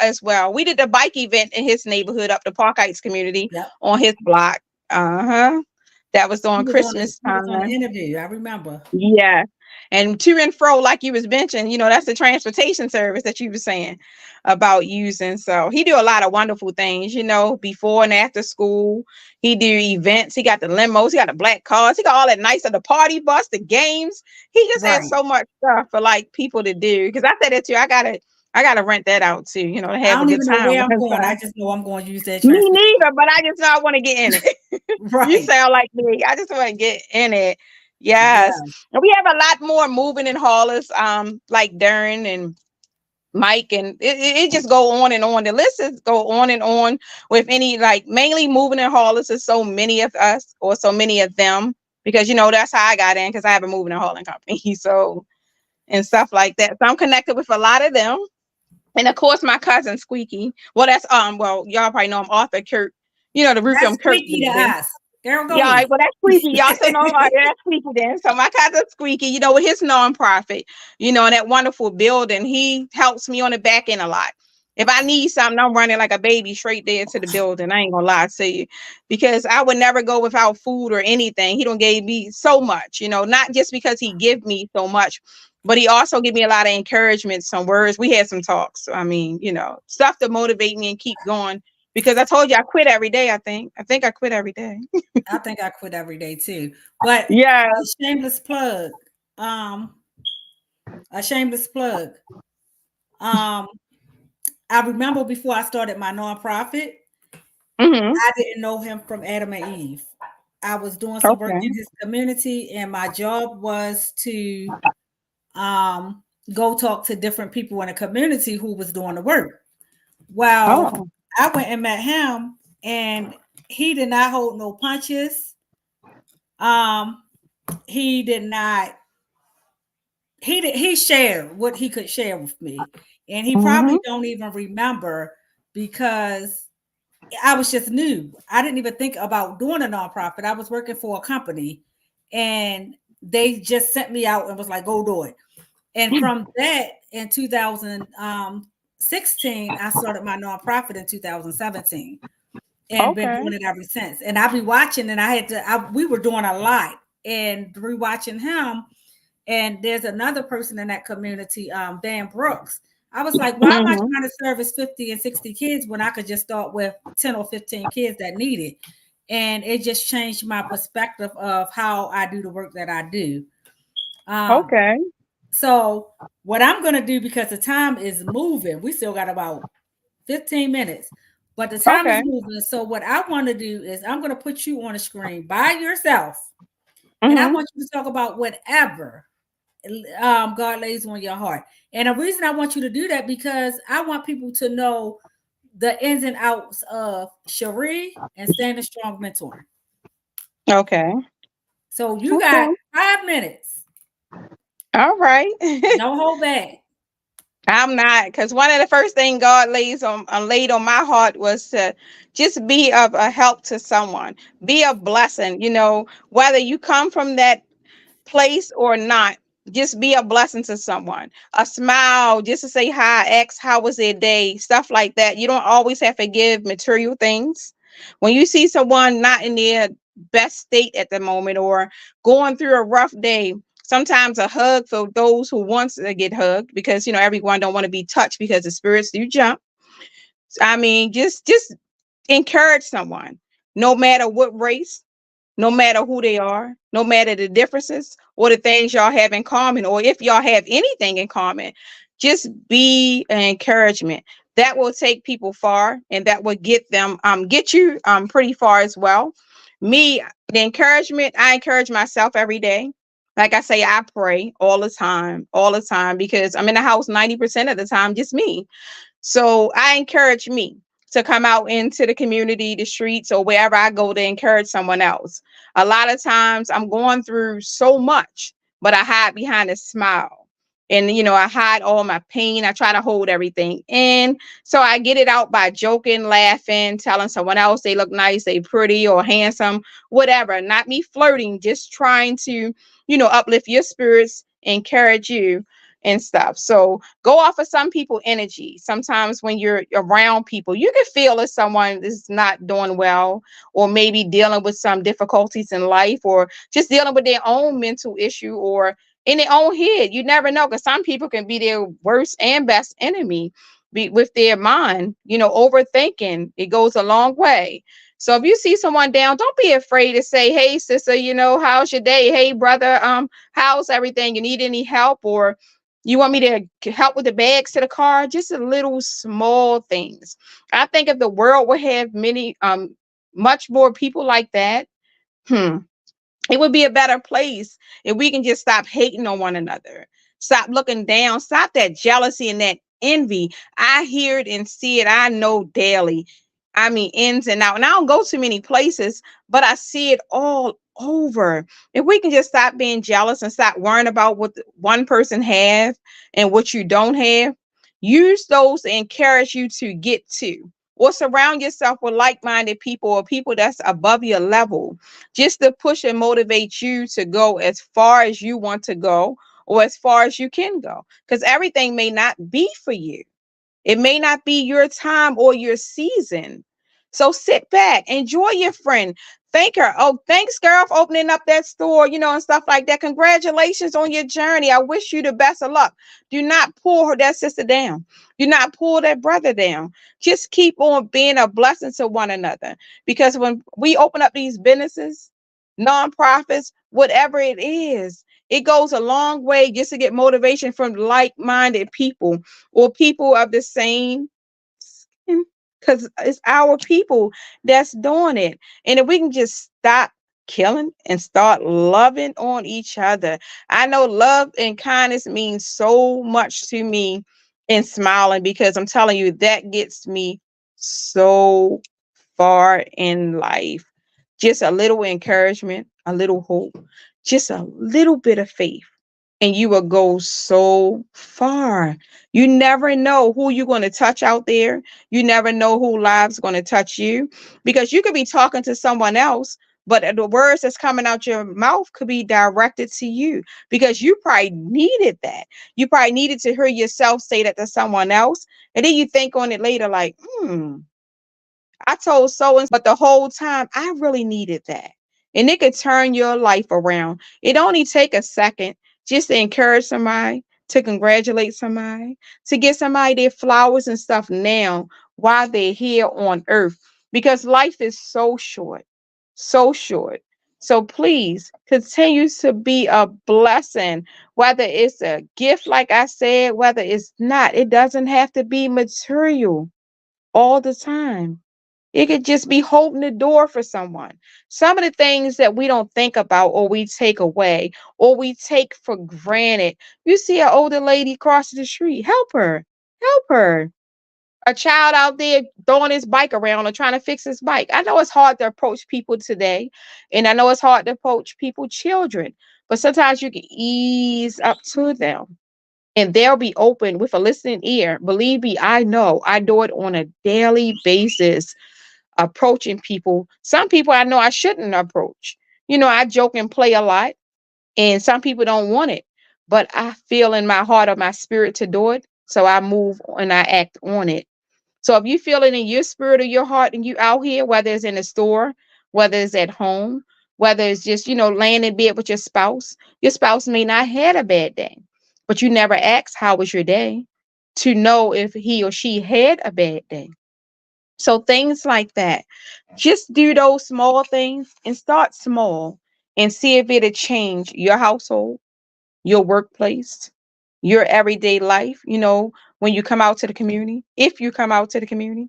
as well. We did the bike event in his neighborhood up the Park Heights community on his block. That was during Christmas time. On the interview, I remember. Yeah. And to and fro, like you was mentioning, that's the transportation service that you were saying about using. So he do a lot of wonderful things, before and after school. He do events. He got the limos. He got the black cars. He got all that nice of the party bus, the games. He just has so much stuff for like people to do. Because I said it too. I gotta rent that out too, to have a good time. Know where I'm going. I just know I'm going to use that. Me neither, but I just know I want to get in it. Right. You sound like me. I just want to get in it. Yes. Yeah. And we have a lot more moving and haulers, like Darren and Mike, and it just go on and on. The list is go on and on with any, like mainly moving and haulers is so many of us or so many of them, because that's how I got in, because I have a moving and hauling company. So, and stuff like that. So I'm connected with a lot of them. And of course, my cousin Squeaky. Well, that's well, y'all probably know him, Arthur Kurt. The roof on Kurt. Squeaky to us. Yeah, well, that's Squeaky. Y'all still know that's Squeaky then. So my cousin Squeaky, with his nonprofit, in that wonderful building, he helps me on the back end a lot. If I need something, I'm running like a baby straight there to the building. I ain't gonna lie to you, because I would never go without food or anything. He don't gave me so much, not just because he give me so much, but he also give me a lot of encouragement, some words. We had some talks. I mean, stuff to motivate me and keep going. Because I told you I quit every day. I think I quit every day. I think I quit every day too. But yeah, a shameless plug. A shameless plug. I remember before I started my nonprofit, I didn't know him from Adam and Eve. I was doing some work in his community, and my job was to go talk to different people in the community who was doing the work. Well, I went and met him, and he did not hold no punches. He did not. He shared what he could share with me, and he probably don't even remember, because I was just new. I didn't even think about doing a nonprofit. I was working for a company, and they just sent me out and was like, "Go do it." And from that, in 2016, I started my nonprofit in 2017, and been doing it ever since. And I've been watching, and we were doing a lot, and rewatching him. And there's another person in that community, Dan Brooks. I was like, why am I trying to service 50 and 60 kids when I could just start with 10 or 15 kids that need it? And it just changed my perspective of how I do the work that I do. So what I'm going to do, because the time is moving, we still got about 15 minutes. But the time is Okay. moving. So what I want to do is I'm going to put you on a screen by yourself. And I Mm-hmm. want you to talk about whatever God lays on your heart. And the reason I want you to do that because I want people to know the ins and outs of Sheree and Standing Strong Mentoring. Okay. So you got Okay. 5 minutes. All right. Don't hold back. I'm not, because one of the first thing God laid on my heart was to just be of a help to someone, be a blessing. Whether you come from that place or not, just be a blessing to someone. A smile, just to say hi, ask how was their day, stuff like that. You don't always have to give material things. When you see someone not in their best state at the moment or going through a rough day, sometimes a hug for those who wants to get hugged, because everyone don't want to be touched because the spirits do jump. I mean, just encourage someone, no matter what race, no matter who they are, no matter the differences or the things y'all have in common, or if y'all have anything in common, just be an encouragement. That will take people far, and that will get you pretty far as well. Me, the encouragement, I encourage myself every day. Like I say, I pray all the time, because I'm in the house 90% of the time, just me. So I encourage me to come out into the community, the streets, or wherever I go to encourage someone else. A lot of times I'm going through so much, but I hide behind a smile. And, I hide all my pain. I try to hold everything in. So I get it out by joking, laughing, telling someone else they look nice, they pretty or handsome, whatever. Not me flirting, just trying to, uplift your spirits, encourage you and stuff. So go off of some people energy. Sometimes when you're around people, you can feel if someone is not doing well, or maybe dealing with some difficulties in life, or just dealing with their own mental issue, or in their own head. You never know, because some people can be their worst and best enemy, with their mind. Overthinking, it goes a long way. So if you see someone down, don't be afraid to say, hey sister, how's your day? Hey brother, how's everything? You need any help? Or you want me to help with the bags to the car? Just a little small things. I think if the world would have much more people like that, hmm, it would be a better place if we can just stop hating on one another, stop looking down, stop that jealousy and that envy. I hear it and see it. I know daily. I mean, ins and out. And I don't go to many places, but I see it all over. If we can just stop being jealous and stop worrying about what one person have and what you don't have, use those to encourage you to get to, or surround yourself with like-minded people, or people that's above your level, just to push and motivate you to go as far as you want to go, or as far as you can go, because everything may not be for you. It may not be your time or your season. So sit back, enjoy your friend. Thank her. Oh, thanks, girl, for opening up that store, and stuff like that. Congratulations on your journey. I wish you the best of luck. Do not pull that sister down. Do not pull that brother down. Just keep on being a blessing to one another. Because when we open up these businesses, nonprofits, whatever it is, it goes a long way just to get motivation from like-minded people, or people of the same skin, because it's our people that's doing it. And if we can just stop killing and start loving on each other. I know love and kindness means so much to me, and smiling, because I'm telling you, that gets me so far in life. Just a little encouragement, a little hope, just a little bit of faith, and you will go so far. You never know who you're going to touch out there. You never know who lives going to touch you, because you could be talking to someone else, but the words that's coming out your mouth could be directed to you, because you probably needed that. You probably needed to hear yourself say that to someone else. And then you think on it later, like, I told so and so, but the whole time I really needed that. And it could turn your life around. It only take a second just to encourage somebody, to congratulate somebody, to get somebody their flowers and stuff now while they're here on earth. Because life is so short, so short. So please continue to be a blessing, whether it's a gift, like I said, whether it's not. It doesn't have to be material. all the time. It could just be holding the door for someone. Some of the things that we don't think about or we take away or we take for granted. You see an older lady crossing the street, help her, help her. A child out there throwing his bike around or trying to fix his bike. I know it's hard to approach people today, and I know it's hard to approach people, children, but sometimes you can ease up to them and they'll be open with a listening ear. Believe me, I know I do it on a daily basis, approaching people. Some people I know I shouldn't approach. You know, I joke and play a lot, and some people don't want it, but I feel in my heart or my spirit to do it. So I move and I act on it. So if you feel it in your spirit or your heart and you out here, whether it's in a store, whether it's at home, whether it's just, laying in bed with your spouse may not had a bad day, but you never asked how was your day to know if he or she had a bad day. So things like that. Just do those small things and start small and see if it'll change your household, your workplace, your everyday life, when you come out to the community, if you come out to the community,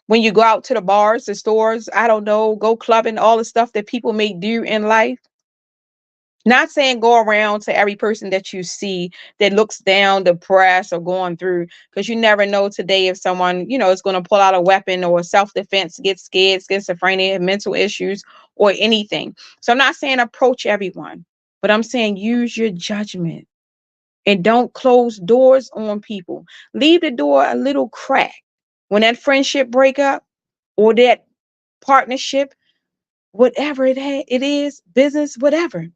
when you go out to the bars, the stores, I don't know, go clubbing, all the stuff that people may do in life. Not saying go around to every person that you see that looks down, depressed, or going through, because you never know today if someone, is going to pull out a weapon or self-defense, get scared, schizophrenia, mental issues, or anything. So I'm not saying approach everyone, but I'm saying use your judgment and don't close doors on people. Leave the door a little crack. When that friendship break up or that partnership, whatever it is, business, whatever,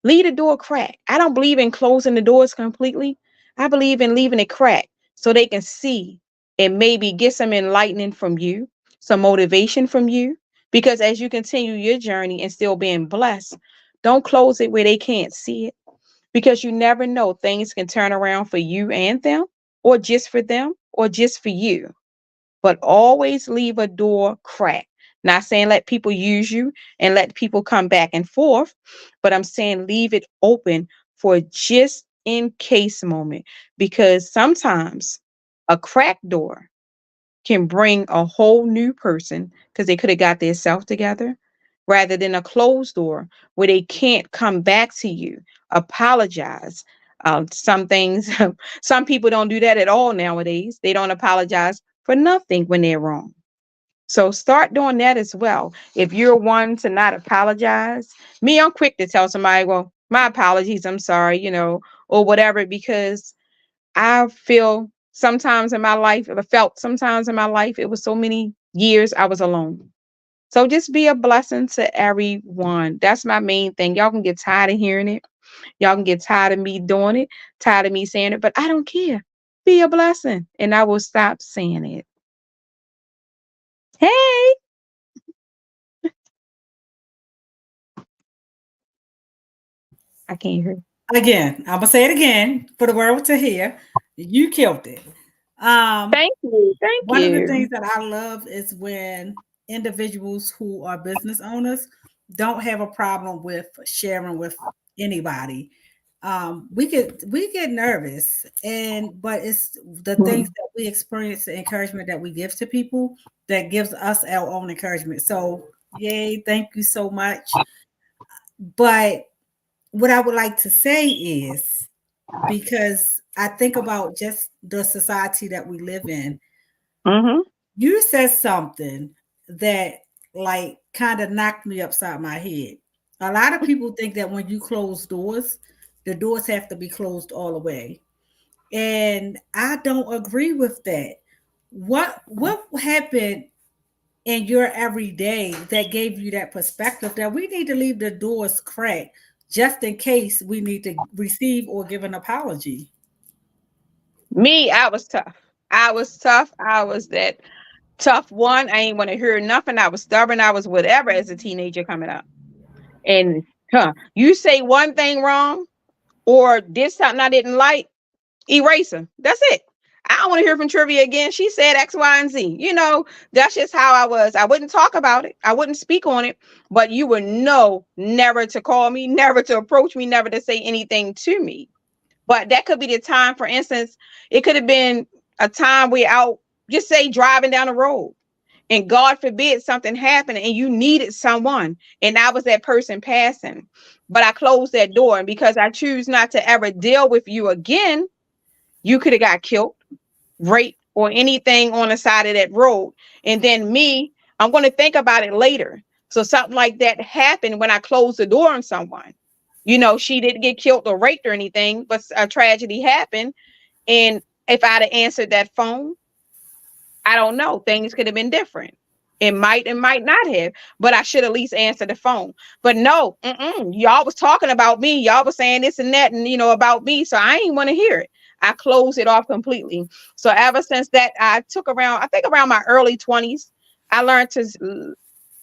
leave the door cracked. I don't believe in closing the doors completely. I believe in leaving it cracked so they can see and maybe get some enlightening from you, some motivation from you. Because as you continue your journey and still being blessed, don't close it where they can't see it. Because you never know, things can turn around for you and them, or just for them, or just for you. But always leave a door cracked. Not saying let people use you and let people come back and forth, but I'm saying leave it open for just in case moment, because sometimes a cracked door can bring a whole new person because they could have got their self together, rather than a closed door where they can't come back to you, apologize. Some things, some people don't do that at all nowadays. They don't apologize for nothing when they're wrong. So start doing that as well. If you're one to not apologize, me, I'm quick to tell somebody, well, my apologies, I'm sorry, or whatever, because I feel sometimes in my life, I felt sometimes in my life, it was so many years I was alone. So just be a blessing to everyone. That's my main thing. Y'all can get tired of hearing it. Y'all can get tired of me doing it, tired of me saying it, but I don't care. Be a blessing, and I will stop saying it. Hey, I can't hear. Again, I'm gonna say it again for the world to hear. You killed it. Thank you. Thank One of the you. things that I love is when individuals who are business owners don't have a problem with sharing with anybody. We get nervous, but it's the things that we experience, the encouragement that we give to people that gives us our own encouragement. So, yay, thank you so much. But what I would like to say is, because I think about just the society that we live in, Mm-hmm. you said something that like kind of knocked me upside my head. A lot of people think that when you close doors, the doors have to be closed all the way. And I don't agree with that. What happened in your everyday that gave you that perspective that we need to leave the doors cracked just in case we need to receive or give an apology? Me, I was tough. I was tough. I was that tough one. I ain't want to hear nothing. I was stubborn. I was whatever as a teenager coming up. And you say one thing wrong or did something I didn't like, eraser. That's it. I don't want to hear from Trivia again. She said X, Y, and Z. That's just how I was. I wouldn't talk about it. I wouldn't speak on it, but you would know never to call me, never to approach me, never to say anything to me. But that could be the time, for instance, it could have been a time we're out just say driving down the road, and God forbid something happened and you needed someone, and I was that person passing, but I closed that door, and because I choose not to ever deal with you again, you could have got killed, raped, or anything on the side of that road. And then me, I'm going to think about it later. So something like that happened when I closed the door on someone. You know, she didn't get killed or raped or anything, but a tragedy happened. And if I'd have answered that phone, I don't know, things could have been different. It might and might not have, but I should at least answer the phone. But no, y'all was talking about me. Y'all was saying this and that, and about me. So I ain't want to hear it. I closed it off completely. So ever since that, I think around my early 20s, I learned to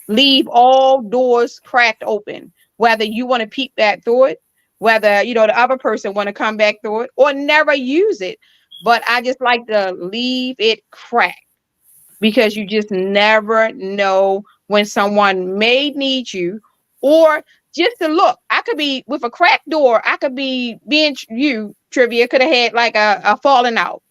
leave all doors cracked open, whether you want to peep back through it, whether, the other person want to come back through it, or never use it. But I just like to leave it cracked, because you just never know when someone may need you, or just to look. I could be with a cracked door. I could be being Trivia could have had like a falling out,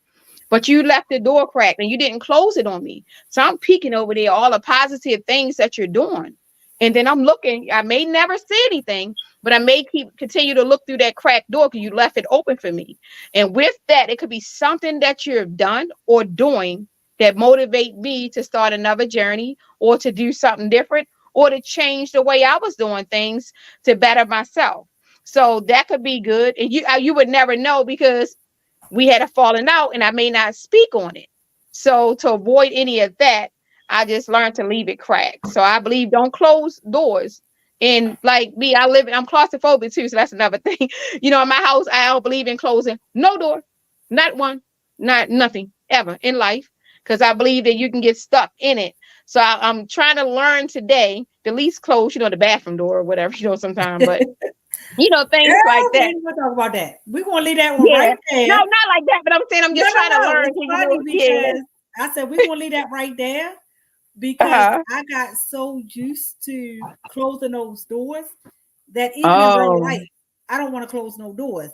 but you left the door cracked and you didn't close it on me. So I'm peeking over there, all the positive things that you're doing. And then I'm looking, I may never say anything, but I may continue to look through that cracked door because you left it open for me. And with that, it could be something that you've done or doing that motivate me to start another journey, or to do something different, or to change the way I was doing things to better myself. So that could be good. And you would never know, because we had a falling out and I may not speak on it. So to avoid any of that, I just learned to leave it cracked. So I believe don't close doors. And like me, I'm claustrophobic too. So that's another thing. In my house, I don't believe in closing no door, not one, not nothing ever in life, because I believe that you can get stuck in it. So I'm trying to learn today to at least close, the bathroom door or whatever, sometimes, but things like that. We're going to talk about that. We're going to leave that one right there. No, not like that, but I'm saying I'm just trying to learn. It's funny because I said we're going to leave that right there, because I got so used to closing those doors that even in real life, I don't want to close no doors.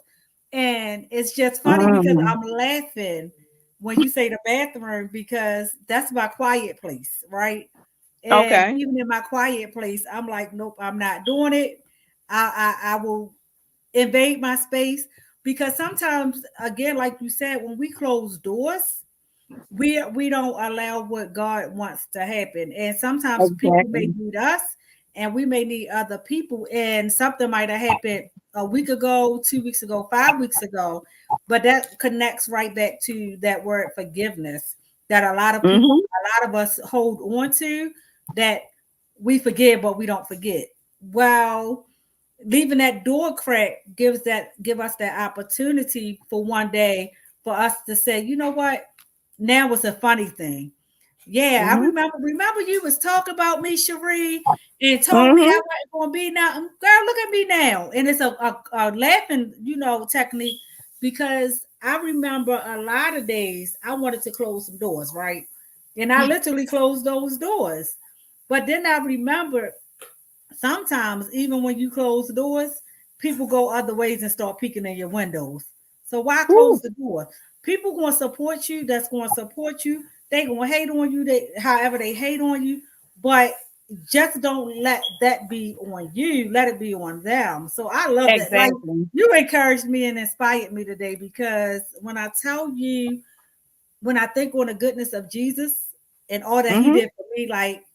And it's just funny because I'm laughing when you say the bathroom, because that's my quiet place, right? And even in my quiet place, I'm like, nope, I'm not doing it. I will invade my space, because sometimes, again, like you said, when we close doors, we don't allow what God wants to happen. And sometimes people may need us and we may need other people. And something might have happened a week ago, 2 weeks ago, 5 weeks ago, but that connects right back to that word forgiveness that a lot of people, a lot of us hold on to, that we forgive, but we don't forget. Well, leaving that door crack give us that opportunity for one day for us to say, you know what? Now was a funny thing. Yeah, I remember you was talking about me, Sheree, and told me I wasn't gonna be now. Girl, look at me now. And it's a laughing, technique, because I remember a lot of days I wanted to close some doors, right? And I literally closed those doors. But then I remember sometimes even when you close the doors, people go other ways and start peeking in your windows. So why close the door? People going to support you. That's going to support you. They going to hate on you. However they hate on you, but just don't let that be on you. Let it be on them. So I love that. Like, you encouraged me and inspired me today, because when I tell you, when I think on the goodness of Jesus and all that he did for me, like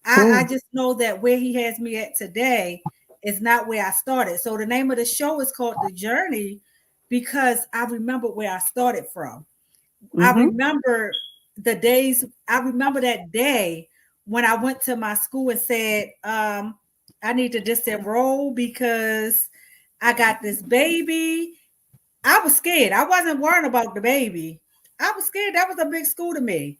I just know that where he has me at today is not where I started. So the name of the show is called The Journey, because I remember where I started from. I remember the days. I remember that day when I went to my school and said, I need to disenroll because I got this baby. I was scared. I wasn't worrying about the baby. I was scared. That was a big school to me.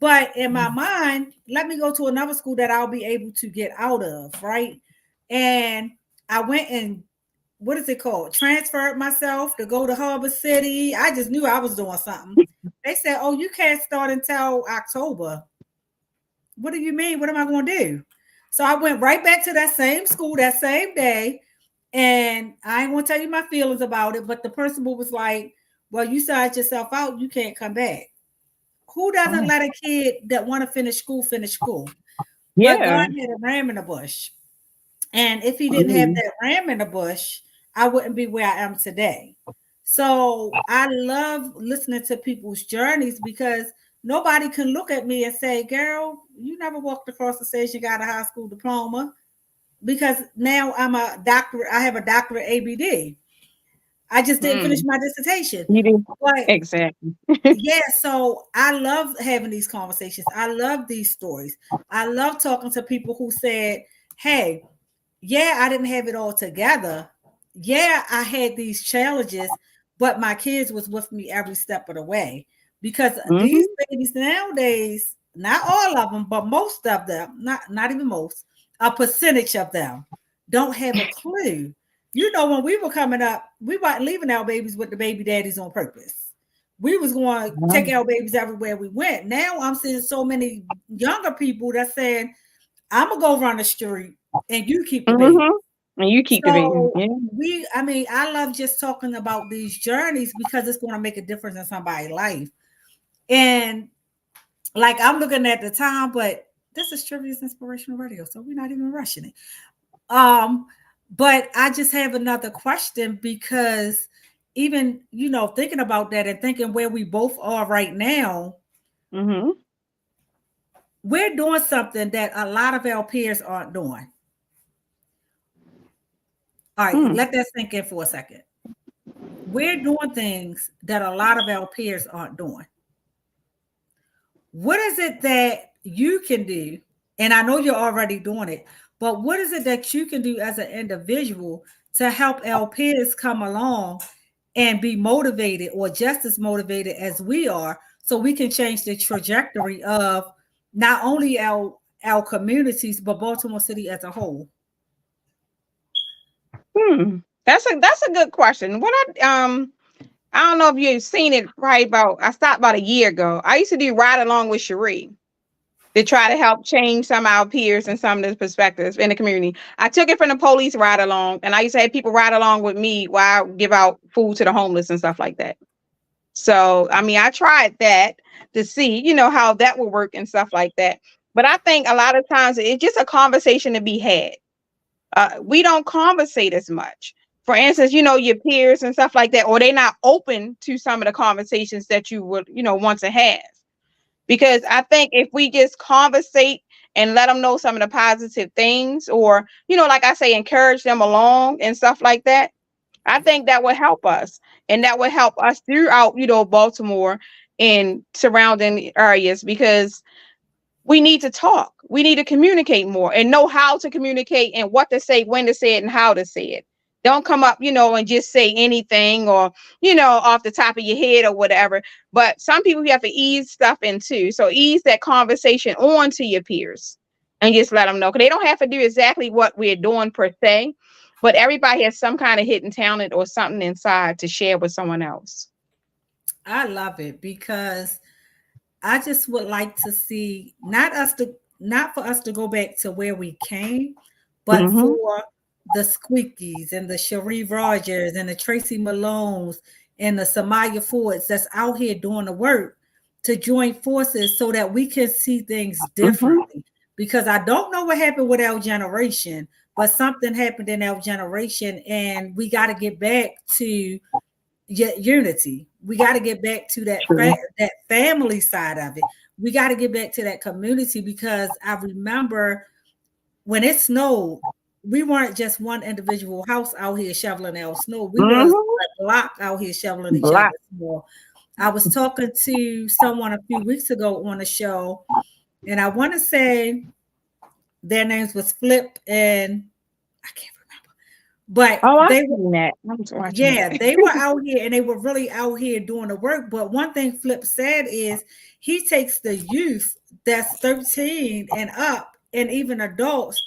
But in my mind, let me go to another school that I'll be able to get out of, right? And I went and, what is it called? Transferred myself to go to Harbor City. I just knew I was doing something. They said, oh, you can't start until October. What do you mean? What am I going to do? So I went right back to that same school that same day. And I ain't going to tell you my feelings about it, but the principal was like, well, you signed yourself out. You can't come back. Who doesn't let a kid that want to finish school? But God had a ram in the bush. And if he didn't have that ram in the bush, I wouldn't be where I am today. So I love listening to people's journeys because nobody can look at me and say, girl, you never walked across the stage, you got a high school diploma. Because now I'm a doctorate, I have a doctorate ABD. I just didn't finish my dissertation. You do. But Exactly. yeah, so I love having these conversations. I love these stories. I love talking to people who said, hey, yeah, I didn't have it all together. Yeah, I had these challenges, but my kids was with me every step of the way. Because these babies nowadays, not all of them, but most of them, not even most, a percentage of them don't have a clue. You know, when we were coming up, we weren't leaving our babies with the baby daddies on purpose. We was going to take our babies everywhere we went. Now I'm seeing so many younger people that saying, I'm gonna go run the street and you keep the baby. And you keep So the baby. I love just talking about these journeys because it's going to make a difference in somebody's life. And like I'm looking at the time, but this is Trivia's Inspirational Radio, so we're not even rushing it. But I just have another question because even, you know, thinking about that and thinking where we both are right now, we're doing something that a lot of our peers aren't doing. All right, let that sink in for a second. We're doing things that a lot of our peers aren't doing. What is it that you can do? And I know you're already doing it, but what is it that you can do as an individual to help our peers come along and be motivated or just as motivated as we are so we can change the trajectory of not only our communities, but Baltimore City as a whole? That's a good question. What I don't know if you've seen it I stopped about a year ago. I used to do ride along with Sheree to try to help change some of our peers and some of the perspectives in the community. I took it from the police ride along, and I used to have people ride along with me while I give out food to the homeless and stuff like that. So, I mean, I tried that to see, you know, how that would work and stuff like that. But I think a lot of times it's just a conversation to be had. We don't conversate as much. For instance, you know, your peers and stuff like that, or they're not open to some of the conversations that you would, you know, want to have. Because I think if we just conversate and let them know some of the positive things, or, you know, like I say, encourage them along and stuff like that, I think that would help us. And that would help us throughout, you know, Baltimore and surrounding areas, because we need to talk. We need to communicate more and know how to communicate and what to say, when to say it, and how to say it. Don't come up, you know, and just say anything or, you know, off the top of your head or whatever. But some people you have to ease stuff into. So ease that conversation on to your peers and just let them know. Because they don't have to do exactly what we're doing per se, but everybody has some kind of hidden talent or something inside to share with someone else. I love it because I just would like to see not for us to go back to where we came, but for the Squeakies and the Sherree Rogers and the Tracy Malones and the Samaya Fords that's out here doing the work to join forces so that we can see things differently. Because I don't know what happened with our generation, but something happened in our generation, and we got to get back to unity. We got to get back to that family side of it. We got to get back to that community, because I remember when it snowed, we weren't just one individual house out here shoveling our snow. We were a block out here shoveling each other's snow. I was talking to someone a few weeks ago on a show, and I want to say their names was Flip and I can't remember. But they were out here, and they were really out here doing the work. But one thing Flip said is he takes the youth that's 13 and up, and even adults,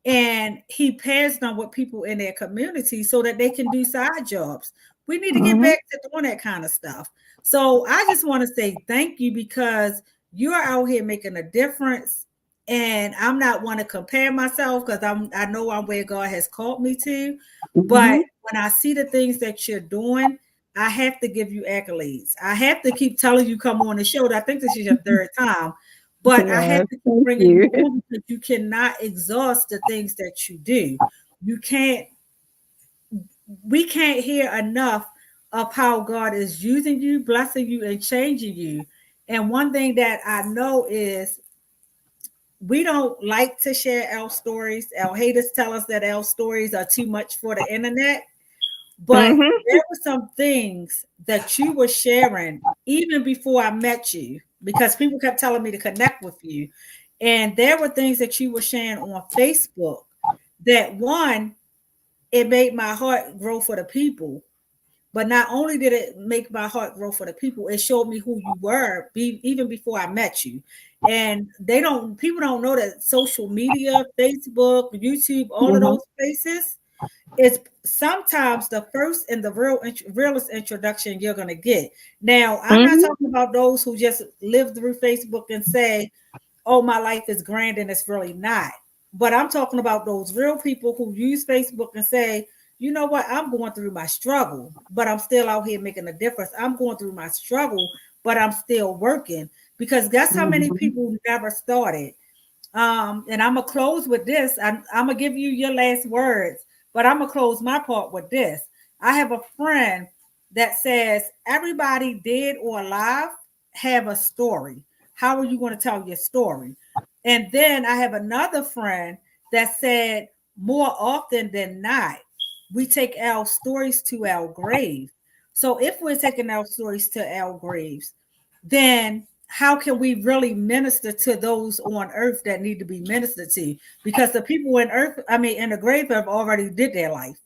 and he pairs them with people in their community so that they can do side jobs. We need to get back to doing that kind of stuff. So I just want to say thank you, because you're out here making a difference. And I'm not want to compare myself, because I know I'm where God has called me to. But when I see the things that you're doing, I have to give you accolades. I have to keep telling you come on the show. I think this is your third time, but I have Yes, to keep thank bringing you you. on because you cannot exhaust the things that you do. You can't. We can't hear enough of how God is using you, blessing you, and changing you. And one thing that I know is we don't like to share our stories. Our haters tell us that our stories are too much for the internet. But Hmm. there were some things that you were sharing even before I met you, because people kept telling me to connect with you. And there were things that you were sharing on Facebook that, one, it made my heart grow for the people. But not only did it make my heart grow for the people, it showed me who you were even before I met you. And people don't know that social media, Facebook, YouTube, all of Hmm. those places, is sometimes the first and the realest introduction you're going to get. Now, I'm not Hmm. talking about those who just live through Facebook and say, oh, my life is grand, and it's really not. But I'm talking about those real people who use Facebook and say, you know what, I'm going through my struggle, but I'm still out here making a difference. I'm going through my struggle, but I'm still working. Because guess how many Hmm. people never started? And I'm gonna close with this. I'm gonna give you your last words, but I'm gonna close my part with this. I have a friend that says everybody dead or alive have a story. How are you going to tell your story? And then I have another friend that said more often than not, we take our stories to our grave. So if we're taking our stories to our graves, then how can we really minister to those on earth that need to be ministered to? Because the people in the grave have already did their life.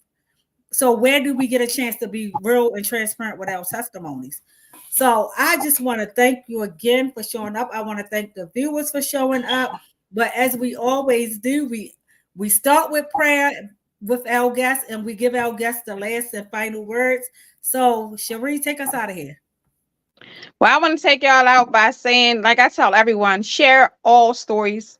So where do we get a chance to be real and transparent with our testimonies? So I just want to thank you again for showing up. I want to thank the viewers for showing up. But as we always do, we start with prayer with our guests, and we give our guests the last and final words. So Sheree, take us out of here. Well, I want to take y'all out by saying, like I tell everyone, share all stories.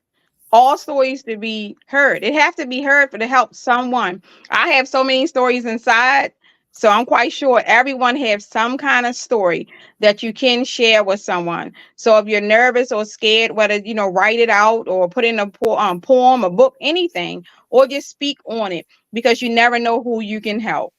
All stories to be heard. It have to be heard for to help someone. I have so many stories inside, so I'm quite sure everyone has some kind of story that you can share with someone. So if you're nervous or scared, whether write it out or put in a poem, a book, anything, or just speak on it, because you never know who you can help.